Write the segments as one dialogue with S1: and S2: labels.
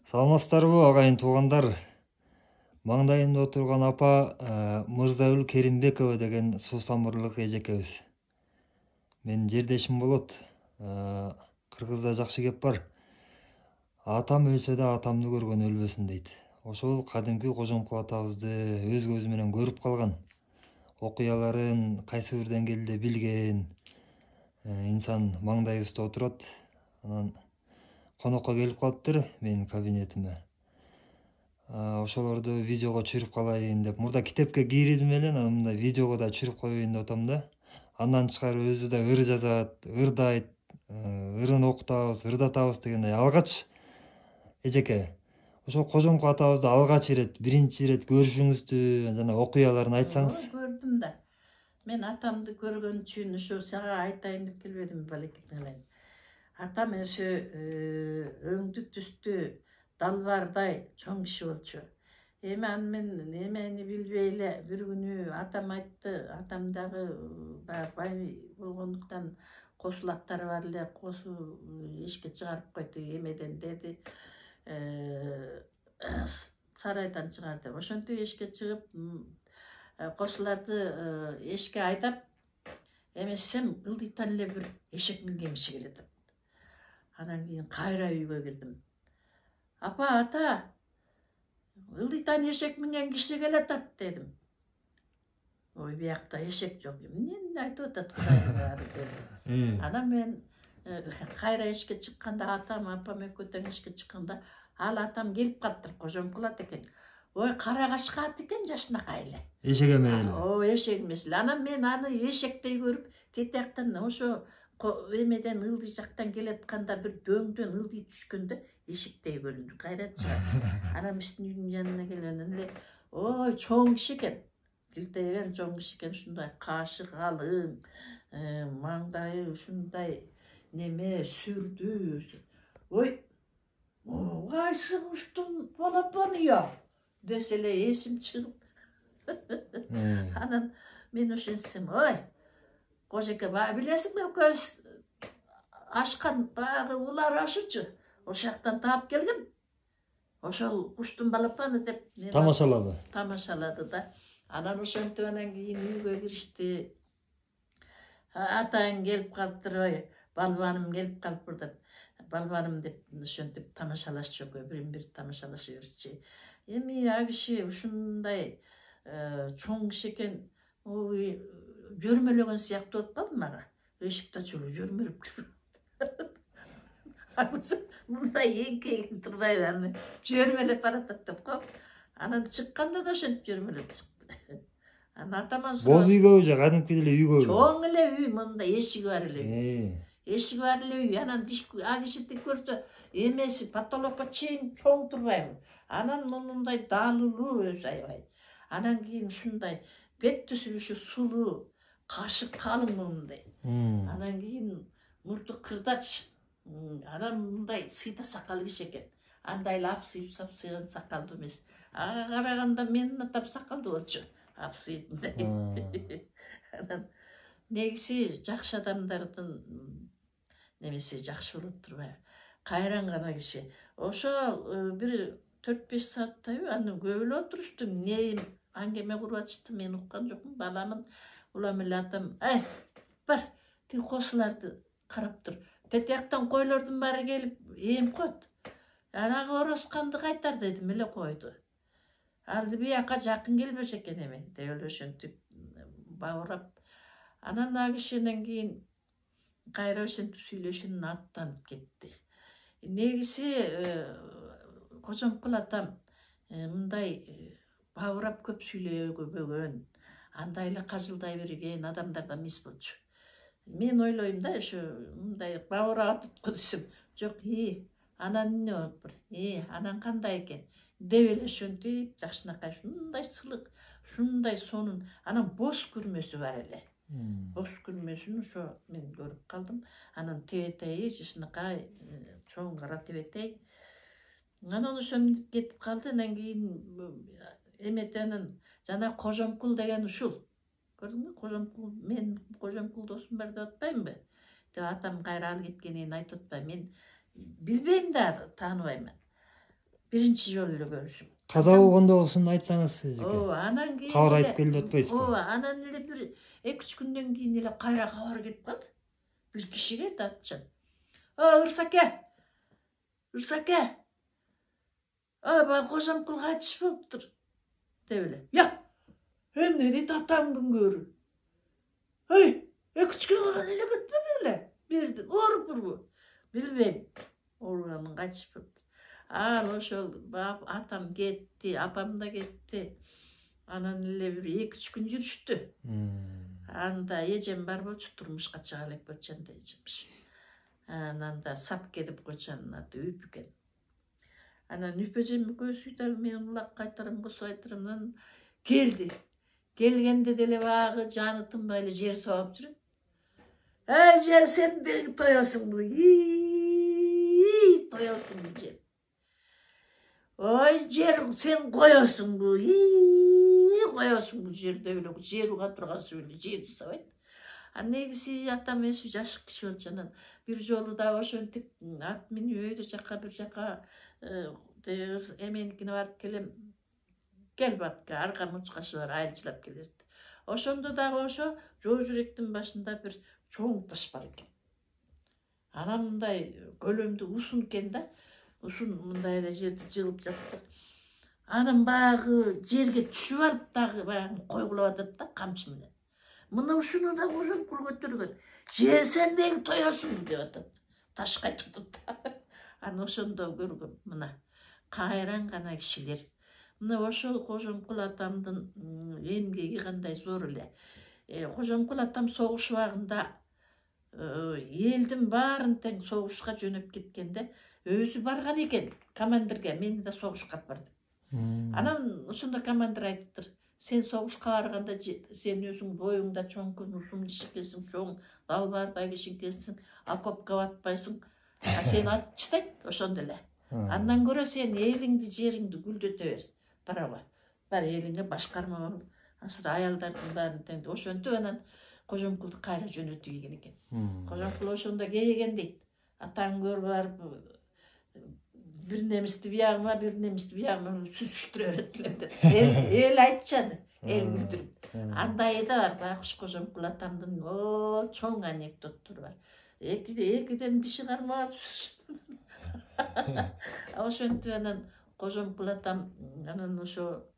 S1: Саламатсыздарбы агайын туугандар? Маңдайында отурган апа Мырзагүл Керимбекова деген суусамырлык эжекебиз. Менин жердешим болот. Кыргызда жакшы кеп бар. Атам өлсө да атамды көргөн өлбөсүн дейт. Ошол кадимки Кожомкул атабызды өз көзү менен көрүп калган. Окуяларын кайсы бир деңгээлде билген инсан маңдайыбызда отурат. Анан конокко келип калыптыр менин кабинетиме. Ошолорду видеого түшүрүп калайын деп. Мурда китепке кийридим эле, мындай видеого да түшүрүп коеюн деп атам да. Андан тышкары өзү да ыр жазат, ырдайт, ырын окутабыз, ырдатабыз дегендей. Алгач эжеке, ошол Кожомкул атабызды алгач ирет, биринчи ирет көрүшүңүздү жана окуяларын айтсаңыз.
S2: Көрдүм да. Мен атамды көргөн үчүн ошо сага айтайын деп келбедим балекитин эле. Атам ошо өңдү түстү далбардай чоң киши болчу. Эми аны мен эмени билбей эле бир күнү атам айтты. Атам дагы бай болгондуктан косулактары бар эле, косу эшикке чыгарып койду эмеден деди. Сарайдан чыгар деп. Ошентип эшикке чыгып косуларды эшикке айдап, эмесем ылдыйтан эле бир эшек минген киши келет. Анан кийин кайра үйгө кирдим. Апа, ата, ылдыйтан эшек минген киши келет дедим. Ой, биякта эшек жок. Эмне айтып атат Кудайга деди. Анан мен кайра эшикке чыкканда, атам, апам экөө тең эшикке чыкканда, ал атам келип калыптыр, Кожомкул ат экен. Ой, карагашка ат экен, жашынакай эле.
S1: Эшек эмес эле.
S2: Ой, эшек эмес эле. Анан мен аны эшектей көрүп, тетияктан ошо эмеден ылдый жактан келатканда бир дөңдөн ылдый түшкөндө эшектей көрүндү. Кайра чыгат. Анан биздин үйдүн жанына келгенде эле, ой, чоң киши экен. Килтеген чоң киши экен, ушундай кашы калың, маңдайы ушундай неме сүрдүү. Ой, кайсы куштун балапаны я? Десе эле эсим чыгып. Анан мен ошентсем, ой, Кожеке, билесиңби, экөөбүз ашкан баягы улар ашычы, ошол жактан таап келгем. Ошол куштун балапаны деп тамашалады да. Анан ошентип анан кийин үйгө киришти. Атаң келип калыптыр, ой, балбаным келип калыптыр деп. Балбаным деп ошентип тамашалашчу, экөө бирин-бир тамашалаша берчү. Эми а киши ушундай чоң киши экен, жөрмөлөгөн сыяктуу болуп калды мага. Эшикте чөлү жөрмөлөп кирип. Мындай эңкейип турбай аны жөрмөлөп баратат деп коп. Анан чыкканда да ошентип жөрмөлөп чыкты. Анан атаман
S1: боз үйгөбү же кадимки эле үйгөбү?
S2: Чоң эле үй, мындай эшиги бар эле үй. Эшиги бар эле үй. Анан а кишити көрсө эмеси потолокко чейин чоң турбайбы. Анан мындай далылуу өзү аябай. Анан кийин ушундай бет түзү ушу сулуу, кашы калың мындай. Анан кийин мурду кырдач. Анан мындай сыйда сакал киши экен. Андай апсыйып сапсыйган сакалдуу эмес. Ага караганда менин атам сакалдуу болчу. Апсыйдындай. Анан негизи жакшы адамдардын немеси жакшы болот турбайбы. Кайран гана киши. Ошол бир 4-5 сааттайбы аны көп эле отурушту. Не аңгеме куруп атышты, мен уккан жокмун. Баламын улам эле атам, бар, тиги косуларды карап тур. Тетияктан койлордун баары келип эм коет. Анагы оросканды кайтар дедим эле койду. Ал бияка жакын келбеш экен эми деп эле ошентип баурап. Анан а кишинен кийин кайра ошентип сүйлөшүнүн аттанып кетти. Негизи Кожомкул атам мындай баурап көп сүйлөгөн, андай эле кажылдай берген адамдардан эмес болчу. Мен ойлойм да, ошо мындай баурап десем, жок, анан эмне болуптур? Анан кандай экен? Деп эле ошентип жакшынакай ушундай сылык, ушундай сонун, анан боз күрмөсү бар эле. Боз күрмөсүн ошо мен көрүп калдым. Анан тебетеи жакшынакай чоң кара тебетей. Анан ошентип кетип калды. Анан кийин эметенин жана Кожомкул деген ушул. Көрдүңбү? Кожомкул, мен Кожомкул досум бар деп атпаймынбы? Деп атам кайра ал кеткенин айтып атпайм. Мен билбейм да, тааныбайм. Биринчи жолу эле көрүшүм.
S1: Каза болгондогусун айтсаңыз эжеке.
S2: Ооба, анан кийин
S1: кабар айтып келди деп атпайсызбы?
S2: ооба, анан эле бир 2-3 күндөн кийин эле кайра кабар келип калды. Бир кишиге датчан. Ырсаке. Ырсаке. Баягы Кожомкул кайтыш болуптур. Деп эле. Я. Эмне дейт атамдын көрү. 2-3 күн калган эле кетпеди эле. Бирдин оорупурбу? Билбейм. Ооруганын кайтыш болуптур. Ошол атам кетти, апам да кетти. Анан эле бир 2-3 күн жүрүштү. Анда эжем бар болчу, турмушка чыга элек болчу эжемиш. Анан да сап кетип койчанын аты Үп экен. Анан Үп эжем экөөбүз үйтөлүп мен улак кайтарам, косо айтырам. Анан келди. Келгенде деле багы жаны тынбай эле жер соғып жүрөт. Жер, сен де тоёсуңбу? Тоёсуңбу жер? Ой, жер, сен коёсуңбу? Коёсуңбу жер деп эле жер уга тургансып эле жерди сабайт. Негизи атам эши жашык киши болчу. Анан бир жолу да ошентип ат минип өйдө жака бир жака эменикине барып келем. Келбапка арка мучкашылар айылчылап келет. Ошондо дагы ошо жоо жүрөктүн башында бир чоң таш бар экен. Анан мындай көлөмдүү узун экен да. Ушун мындай эле жерди жыгып жатты. Анан баягы жерге түшүп алып дагы баягы койгулап атат да камчы менен. Мына ушуну да Кожомкул көтөргөн. Жер, сен неге тоёсуң деп атат. Таш кайтып атат. Анан ошондо көргөм мына кайран гана кишилер. Мына ошол Кожомкул атамдын эмгеги кандай зор эле. Кожомкул атам согуш убагында элдин баарын тең согушка жөнөп кеткенде өзү барган экен командирге, мени да согушка алып бар деп. Анан ошондо командир айтыптыр. Сен согушка барганда сен өзүң боюңда чоңкун, узун кишикесиң, чоң далбардай кишикесиң, окопко батпайсың. Сен атчытайт ошондо эле. Андан көрө сен элиңди, жериңди гүлдөтө бер. Барабы. Бар элиңе башкарма бол. Асыр аялдардын баарын тең. Ошентип анан Кожомкулду кайра жөнөтүп ийген экен. Кожомкул ошондо кейген дейт. Атаң көрүп барып бир немисти биягыма, бир немисти биягыма сүзүштүрө берет элем деп. Эл айтчаны, эл күлдүрүп. Андай да бар, байкуш Кожомкул атамдын чоң анекдоттору бар. Экиден диши кармап. Ошентип анан Кожомкул атам анан ошо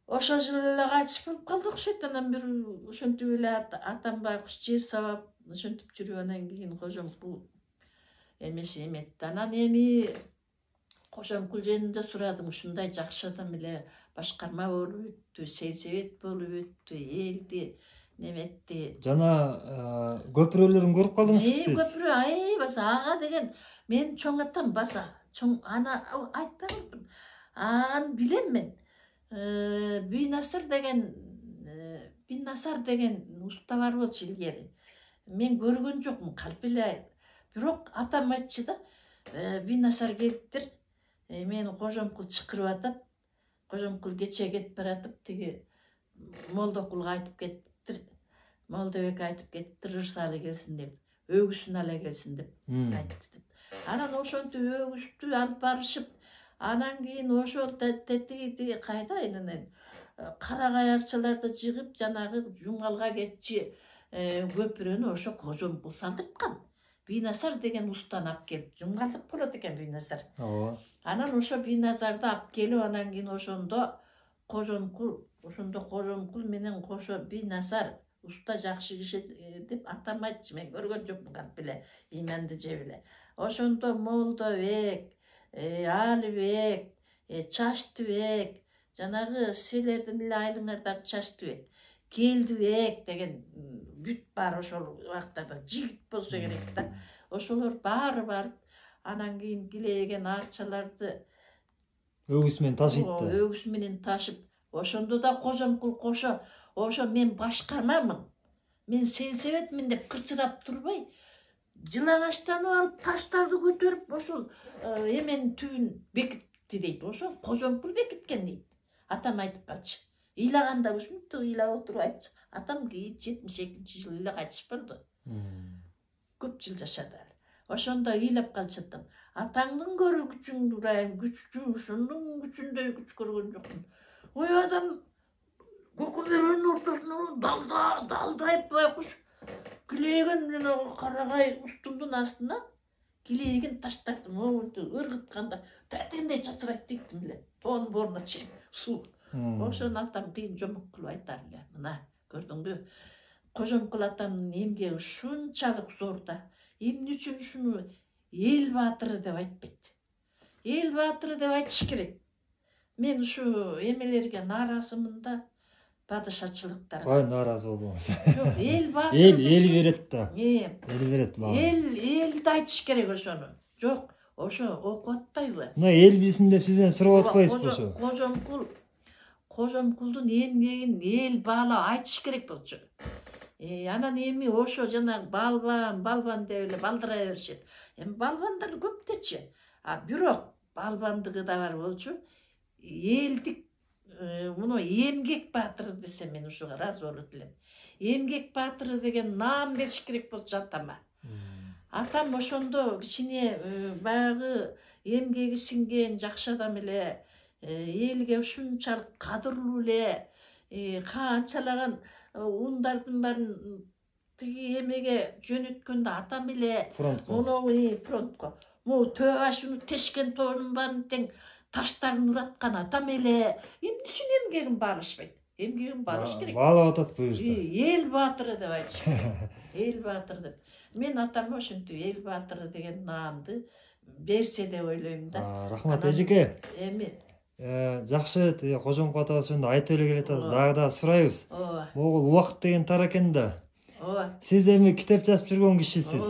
S2: жылы эле кайтыш болуп калды окшойт. Анан бир ошентип эле атам байкуш жер сабап ошентип жүрүп анан кийин Кожомкул эметти. Анан эми Кожомкул жөнүндө сурадым. Ушундай жакшы адам эле башкарма болуп өттү, сельсовет болуп өттү, элди неметти.
S1: Жана көпүрөлөрүн көрүп калдыңызбы сиз?
S2: Көпүрө, баса ага деген мен чоң атам баса. Чоң ана айтпай калдым. Аны билем мен. Бийнасар деген уста бар болчу илгери. Мен көргөн жокмун, калп эле. Бирок атам айтчу да, Бийнасар келиптир. Мени Кожомкул чакырып атат. Кожомкул кече кетип баратып, тиги Молдокулга айтып кетиптир. Молдобек айтып кетиптир, Ырсалы келсин деп. Өгүсүн ала келсин деп айтты деп. Анан ошентип өгүстү алып барышып, анан кийин ошол тетиги кайда анан карагай арчаларды жыгып, жанагы жумгалга кетчи көпүрөнү ошо Кожомкул салдырткан. Бийнасар деген устаны алып келип, жумгалдык болот экен Бийнасар. Анан ошо Бийнасарды алып келип, анан кийин ошондо Кожомкул менен кошо Бийнасар уста жакшы киши деп атам айтчу. Мен көргөн жокмун, калп эле иманды жеп эле. Ошондо Молдобек, Алыбек, Чачтыбек, жанагы силердин эле айылыңардагы Чачтыбек, Келдибек деген бүт бар ошол убактарда жигит болсо керек да. Ошолор баары барып, анан кийин килейген арчаларды
S1: өгүс менен ташыйт да.
S2: Өгүс менен ташып, ошондо да Кожомкул кошо, ошо мен башкармамын, мен сельсоветмин деп кырчырап турбай, жылаңачтанып алып таштарды көтөрүп ошол эменин түбүн бекитти дейт. Ошо Кожомкул бекиткен дейт. Атам айтып калчу. Ыйлаганда ушинтип ыйлап отуруп айтчу. Атам 72-жылы эле кайтыш болду. Көп жыл жашады. Ошондо ыйлап калышаттым. Атаңдын көрүү күчүң турайын, күчтүү, ушунун күчүндөй күч көргөн жокмун. Ой адам көкөбөрөнүн ортосуна далдайып байкуш килеген мен карагай устундун астына килеген таштардым. Ыргытканда тәтендей чачырайт дейттим эле. Тоонун боруна чейин суу. Ошону атам кыйын жомок кылып айтар эле. Мына көрдүңбү? Кожомкул атамдын эмгеги ушунчалык зор да. Эмне үчүн ушуну эл баатыры деп айтпайт? Эл баатыры деп айтыш керек. Мен ушу эмелерге нааразымын да, падышачылыктар.
S1: Кай нааразы болбоңуз.
S2: Жок, эл баатыры.
S1: Эл берет да. Эл берет баа.
S2: Элди айтыш керек ошону. Жок, ошо окуп атпайбы?
S1: Мына эл билсин деп сизден сурап атпайсызбы ошо?
S2: Кожомкулдун эмгегин эл баалап айтыш керек болчу. Анан эми ошо жана балбан деп эле балдыра беришет. Эми балбандар көп дечи. Бирок балбандыгы да бар болчу. Элдик муну эмгек баатыры десе мен ушуга ыраазы болот элем. Эмгек баатыры деген наам бериш керек болчу атама. Атам ошондо кичине баягы эмгеги сиңген жакшы адам эле, элге ушунчалык кадырлуу эле, канчалаган ундардын баарын тиги эмеге жөнөткөндө атам эле фронтко. Могу төө башын тешкен тоонун баарын тең таштарын ураткан атам эле. Эмне үчүн эмгегин баалашпайт? Эмгегин баалаш керек.
S1: Баалап атат буюрса.
S2: Эл баатыры деп айтыш керек. Эл баатыры деп. Мен атама ошентип эл баатыры деген наамды берсе деп ойлойм да.
S1: Рахмат эжеке.
S2: Эми
S1: жакшы, Кожомкул атабыз жөнүндө айтып эле келатабыз. Дагы сурайбыз. Могул убакыт деген тар экен да. Сиз эми китеп жазып жүргөн кишисиз.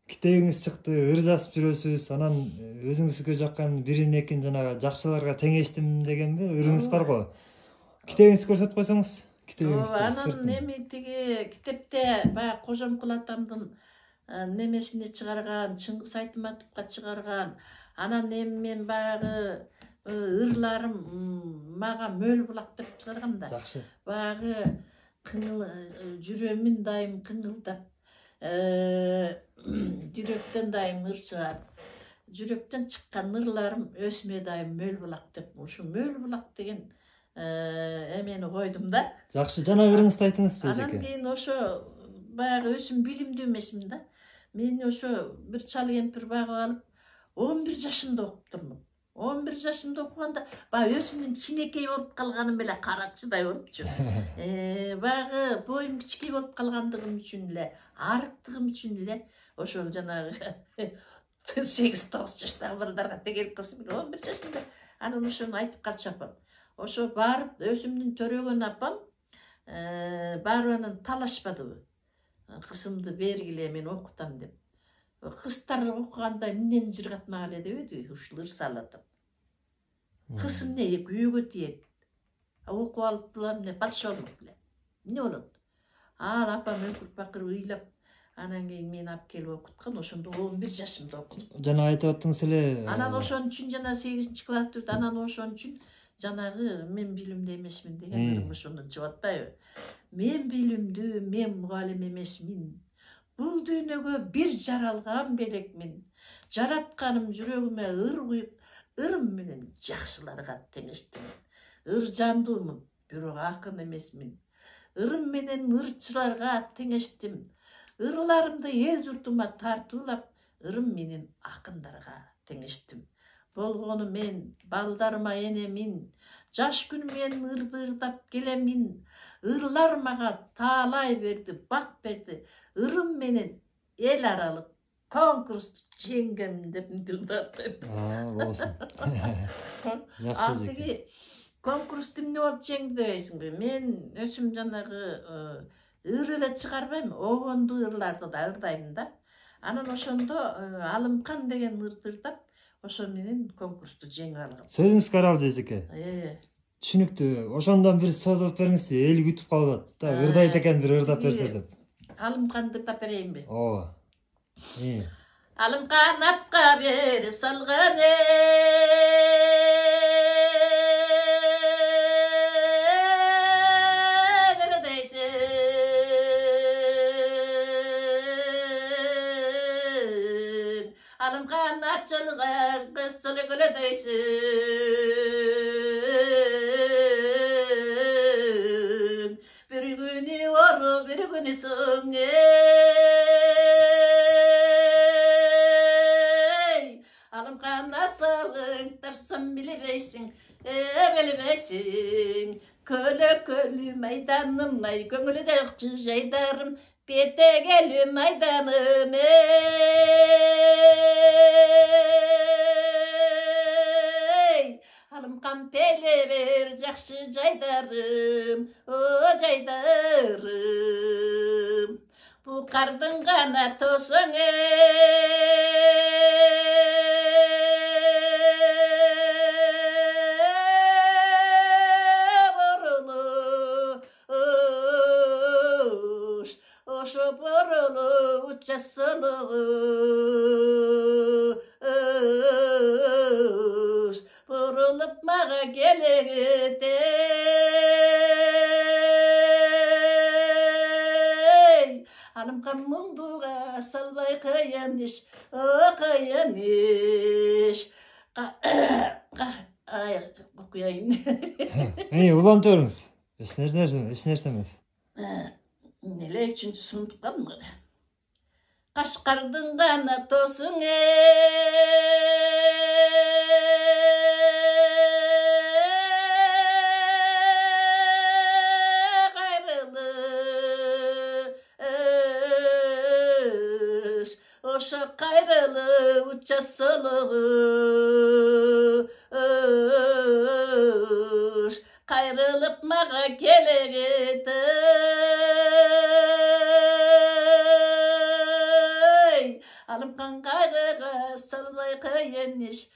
S1: Китебиңиз чыкты, ыр жазып жүрөсүз. Анан өзүңүзгө жаккан бирин экин жанагы жакшыларга теңештим дегенби? Ырыңыз бар го. Китебиңизди көрсөтүп койсоңуз.
S2: Анан эми тиги китепте баягы Кожомкул атамдын немесине чыгарган, Чыңгыз Айтматовго чыгарган. Анан эми мен баягы ырларым мага мөл булак деп чыгаргам да.
S1: Жакшы.
S2: Баягы жүрөмүн дайым кыңылдап, жүрөктөн дайым ыр чыгар. Жүрөктөн чыккан ырларым өсмө дайым мөл булак деп. Ушу мөл булак деген эмени койдум да.
S1: Жакшы, жана ырыңызды айтыңызчы эжеке.
S2: Анан кийин ошо баягы өзүм билимдүү эмесмин да. Мен ошо бир чал кемпир багып алып 11 жашымда окуптурмун. 11 жашымда окуганда баягы өзүмдүн чинекей болуп калганым эле каракчыдай болупчу. Баягы боюм кичикей болуп калгандыгым үчүн эле, арыктыгым үчүн эле ошол жанагы 8-9 жаштагы балдарга тегелип калсам 11 жашымда. Анан ошону айтып калчу апам. Ошо барып өзүмдүн төрөгөн апам барып анан талашпадыбы. Кызымды бергиле мен окутам деп. Кыздар окуганда эмнени жыргатмак эле дебеди ушул ыр салатып. Кыз эмне күйөөгө тиет. Окуп алып эмне падыша болуп эле. Эмне болот? Апам өкүрүп бакырып ыйлап, анан кийин мени алып келип окуткан. Ошондо 11 жашымда окудум.
S1: Жана айтып аттыңыз эле.
S2: Анан ошон үчүн жана 8-класста өтүп, анан ошон үчүн жанагы мен билимдүү эмесмин деген ырым ошондон чыгып атпайбы? Мен билимдүү, мен мугалим эмесмин. Бул дүйнөгө бир жаралган белекмин. Жаратканым жүрөгүмө ыр куюп, ырым менен жакшыларга теңештим. Ыр жандуумун, бирок акын эмесмин. Ырым менен ырчыларга теңештим. Ырларымды эл журтума тартуулап, ырым менен акындарга теңештим. Болгону мен балдарыма энемин. Жаш күнүмөн ырды ырдап келемин. Ырлар мага таалай берди, бак берди. Ырым менен эл аралык конкурсту жеңгем деп дилдатып.
S1: Болсун. Жакшы эжеке.
S2: Конкурсту эмне болуп жеңди дебейсиңби? Мен өзүм жанагы ыр эле чыгарбайм, огондуу ырларды да ырдайм да. Анан ошондо Алымкан деген ырды ырдап, ошо менен конкурсту жеңип алгам.
S1: Сөзүңүз каралды эжеке. Түшүнүктүү. Ошондон бир сөз алып бериңизчи, эл күтүп калат. Да, ырдайт экен бир ырдап берсе деп.
S2: Алымканды ырдап берейинби?
S1: Ооба.
S2: Алымкан атка бер салган дейсин. köngülü değsin. Bir günü var, bir günü soğuk. Alım kana sağlık, dersin bilibeysin, bilibeysin. Kölü meydanım, ay köngülü çakçı jaydarım, bete gelü meydanım, Alım kampele ver, jakşı jaydarım, o jaydarım. Bu kardın kana tosun, Oşo borulu uçasılış Borulup mağa geledi Hanım kammunduğa salvay kayaniş O kayaniş Ay okuyayım
S1: улантырыңыз. Эч нерсе эмес.
S2: Neler üçüncüsünü tutalım mı? Kaşkardın kana tosun gayrılış Oşa gayrılı uçasılış Gayrılıp mağa gelegedi Alım kan gayrıga salvay kayaniş,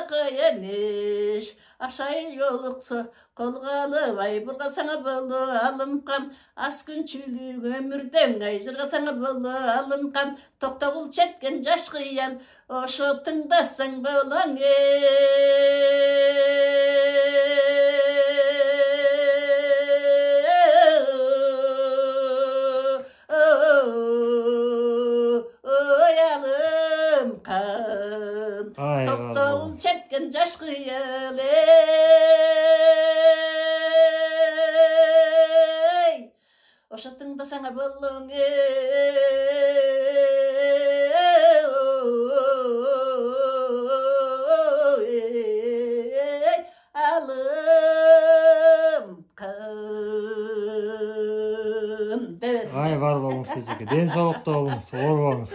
S2: kayaniş. Aşağı yoluksa kolgalı vay bulga sana bolu alım kan. Askınçülük ömürden gayzırga sana bolu alım kan. Toktavul çetken jaşkıyan o şotыңdasan bolan Toktavul çetken jaşkıyan o şotыңdasan bolan
S1: Ай, бар болуңуз эжеке. Ден соолукта болуңуз, оорубаңыз.